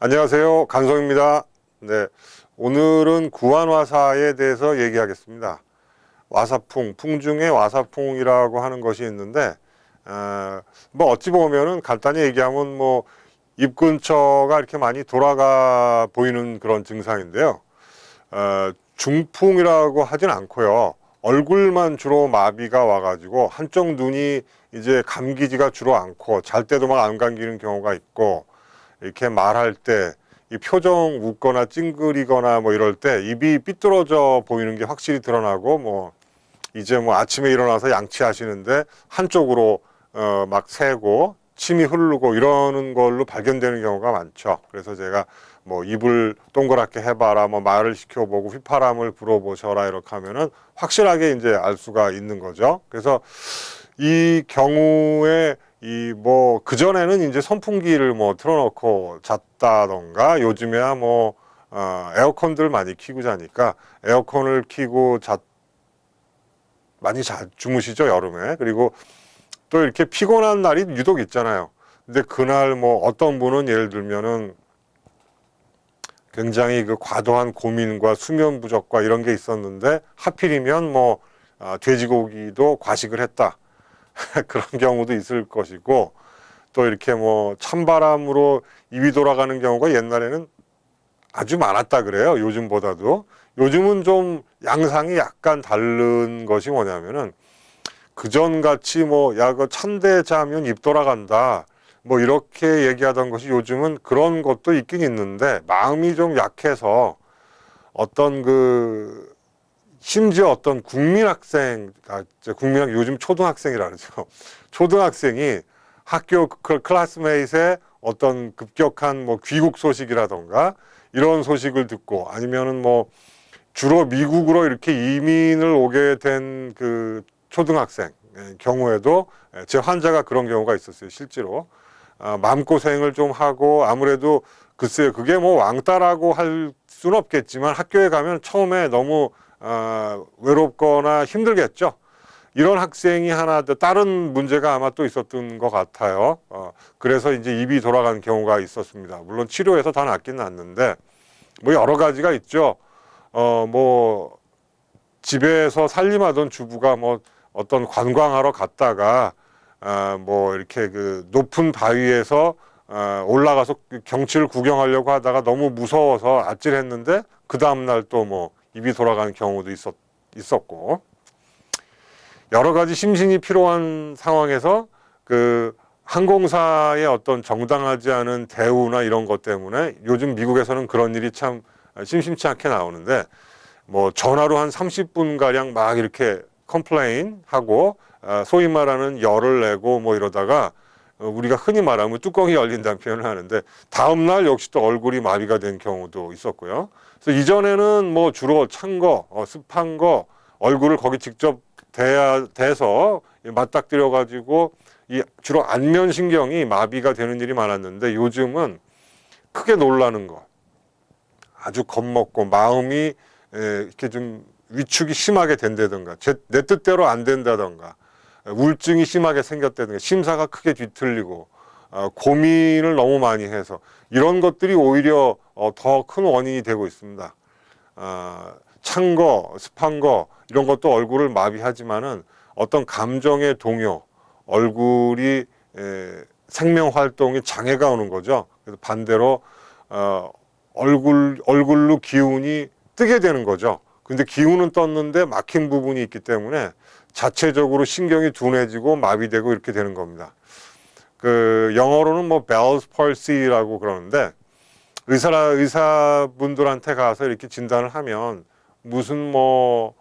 안녕하세요. 간성입니다. 네, 오늘은 구안화사에 대해서 얘기하겠습니다. 와사풍, 풍중에 와사풍이라고 하는 것이 있는데, 뭐 어찌 보면은 간단히 얘기하면 뭐 입 근처가 이렇게 많이 돌아가 보이는 그런 증상인데요. 중풍이라고 하진 않고요. 얼굴만 주로 마비가 와가지고 한쪽 눈이 이제 감기지가 주로 않고 잘 때도 막 안 감기는 경우가 있고, 이렇게 말할 때 이 표정 웃거나 찡그리거나 뭐 이럴 때 입이 삐뚤어져 보이는 게 확실히 드러나고, 뭐 이제 뭐 아침에 일어나서 양치하시는데 한쪽으로 막 새고 침이 흐르고 이러는 걸로 발견되는 경우가 많죠. 그래서 제가 뭐 입을 동그랗게 해봐라, 뭐 말을 시켜보고 휘파람을 불어보셔라 이렇게 하면은 확실하게 이제 알 수가 있는 거죠. 그래서 이 경우에 이 뭐 그전에는 이제 선풍기를 뭐 틀어놓고 잤다던가, 요즘에야 뭐 에어컨들 많이 켜고 자니까 에어컨을 켜고 많이 주무시죠, 여름에. 그리고 또 이렇게 피곤한 날이 유독 있잖아요. 근데 그날 뭐 어떤 분은 예를 들면은 굉장히 그 과도한 고민과 수면 부족과 이런 게 있었는데 하필이면 뭐 돼지고기도 과식을 했다. 그런 경우도 있을 것이고, 또 이렇게 뭐 찬바람으로 입이 돌아가는 경우가 옛날에는 아주 많았다 그래요. 요즘보다도. 요즘은 좀 양상이 약간 다른 것이 뭐냐면은, 그전같이 뭐 야 그 찬데 자면 입 돌아간다 뭐 이렇게 얘기하던 것이 요즘은 그런 것도 있긴 있는데, 마음이 좀 약해서 어떤 그 심지어 어떤 국민학 요즘 초등학생이라 그러죠. 초등학생이 학교 클래스메이트의 어떤 급격한 뭐 귀국 소식이라던가 이런 소식을 듣고, 아니면은 뭐 주로 미국으로 이렇게 이민을 오게 된 그 초등학생 경우에도 제 환자가 그런 경우가 있었어요. 실제로 마음고생을 좀 하고, 아무래도 글쎄요, 그게 뭐 왕따라고 할 수는 없겠지만 학교에 가면 처음에 너무 외롭거나 힘들겠죠. 이런 학생이 하나 더 다른 문제가 아마 또 있었던 것 같아요. 그래서 이제 입이 돌아가는 경우가 있었습니다. 물론 치료해서 다 낫긴 낫는데 뭐 여러 가지가 있죠. 뭐 집에서 살림하던 주부가 뭐 어떤 관광하러 갔다가 뭐 이렇게 그 높은 바위에서 올라가서 경치를 구경하려고 하다가 너무 무서워서 아찔했는데 그 다음날 또 뭐 입이 돌아가는 경우도 있었고, 여러 가지 심신이 필요한 상황에서 그 항공사의 어떤 정당하지 않은 대우나 이런 것 때문에 요즘 미국에서는 그런 일이 참 심심치 않게 나오는데, 뭐 전화로 한 30분 가량 막 이렇게 컴플레인 하고 소위 말하는 열을 내고 뭐 이러다가 우리가 흔히 말하면 뚜껑이 열린다는 표현을 하는데, 다음날 역시 또 얼굴이 마비가 된 경우도 있었고요. 그래서 이전에는 뭐 주로 찬 거, 습한 거, 얼굴을 거기 직접 대서 맞닥뜨려 가지고 이 주로 안면신경이 마비가 되는 일이 많았는데, 요즘은 크게 놀라는 거, 아주 겁먹고 마음이 이렇게 좀 위축이 심하게 된다든가, 내 뜻대로 안 된다든가, 우울증이 심하게 생겼다든가, 심사가 크게 뒤틀리고, 고민을 너무 많이 해서 이런 것들이 오히려 더 큰 원인이 되고 있습니다. 찬 거, 습한 거 이런 것도 얼굴을 마비하지만은 어떤 감정의 동요, 얼굴이 생명 활동에 장애가 오는 거죠. 그래서 반대로 얼굴로 기운이 뜨게 되는 거죠. 근데 기운은 떴는데 막힌 부분이 있기 때문에 자체적으로 신경이 둔해지고 마비되고 이렇게 되는 겁니다. 그 영어로는 뭐 Bell's palsy라고 그러는데, 의사분들한테 가서 이렇게 진단을 하면 무슨 뭐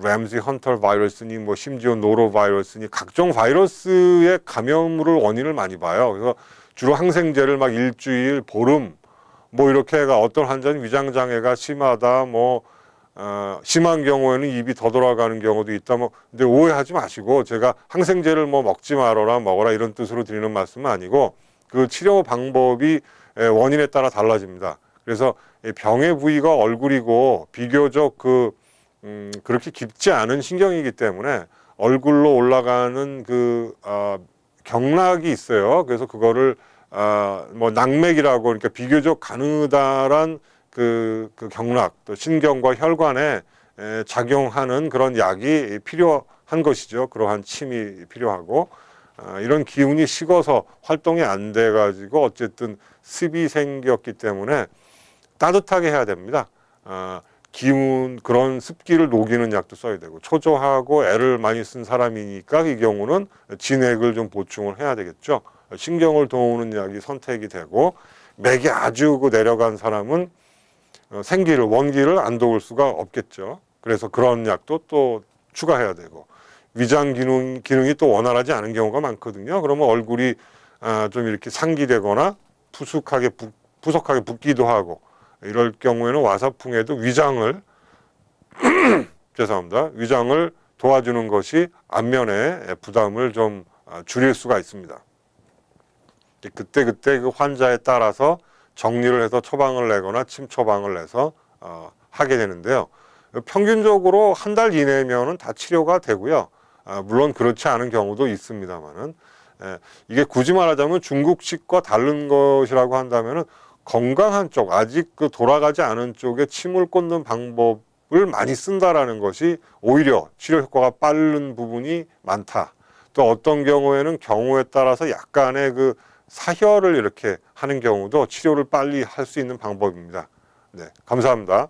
램지 헌터 바이러스니 뭐 심지어 노로 바이러스니 각종 바이러스의 감염을 원인을 많이 봐요. 그래서 주로 항생제를 막 일주일, 보름 뭐 이렇게 해가, 어떤 환자는 위장 장애가 심하다, 뭐 심한 경우에는 입이 더 돌아가는 경우도 있다. 뭐 근데 오해하지 마시고, 제가 항생제를 뭐 먹지 말아라, 먹어라 이런 뜻으로 드리는 말씀은 아니고, 그 치료 방법이 원인에 따라 달라집니다. 그래서 병의 부위가 얼굴이고 비교적 그렇게 깊지 않은 신경이기 때문에 얼굴로 올라가는 그 경락이 있어요. 그래서 그거를 뭐 낙맥이라고 그러니까 비교적 가느다란 그 경락 또 신경과 혈관에 작용하는 그런 약이 필요한 것이죠. 그러한 침이 필요하고 이런 기운이 식어서 활동이 안 돼 가지고 어쨌든 습이 생겼기 때문에 따뜻하게 해야 됩니다. 기운 그런 습기를 녹이는 약도 써야 되고 초조하고 애를 많이 쓴 사람이니까 이 경우는 진액을 좀 보충을 해야 되겠죠. 신경을 도우는 약이 선택이 되고 맥이 아주 내려간 사람은 생기를 원기를 안 도울 수가 없겠죠. 그래서 그런 약도 또 추가해야 되고 위장 기능이 또 원활하지 않은 경우가 많거든요. 그러면 얼굴이 좀 이렇게 상기되거나 푸석하게 붓기도 하고 이럴 경우에는 와사풍에도 위장을 죄송합니다. 위장을 도와주는 것이 안면의 부담을 좀 줄일 수가 있습니다. 그때 그 환자에 따라서 정리를 해서 처방을 내거나 침 처방을 내서 하게 되는데요. 평균적으로 한 달 이내면은 다 치료가 되고요. 물론 그렇지 않은 경우도 있습니다만은 이게 굳이 말하자면 중국식과 다른 것이라고 한다면은 건강한 쪽 아직 그 돌아가지 않은 쪽에 침을 꽂는 방법을 많이 쓴다라는 것이 오히려 치료 효과가 빠른 부분이 많다. 또 어떤 경우에는 경우에 따라서 약간의 그 사혈을 이렇게 하는 경우도 치료를 빨리 할 수 있는 방법입니다. 네, 감사합니다.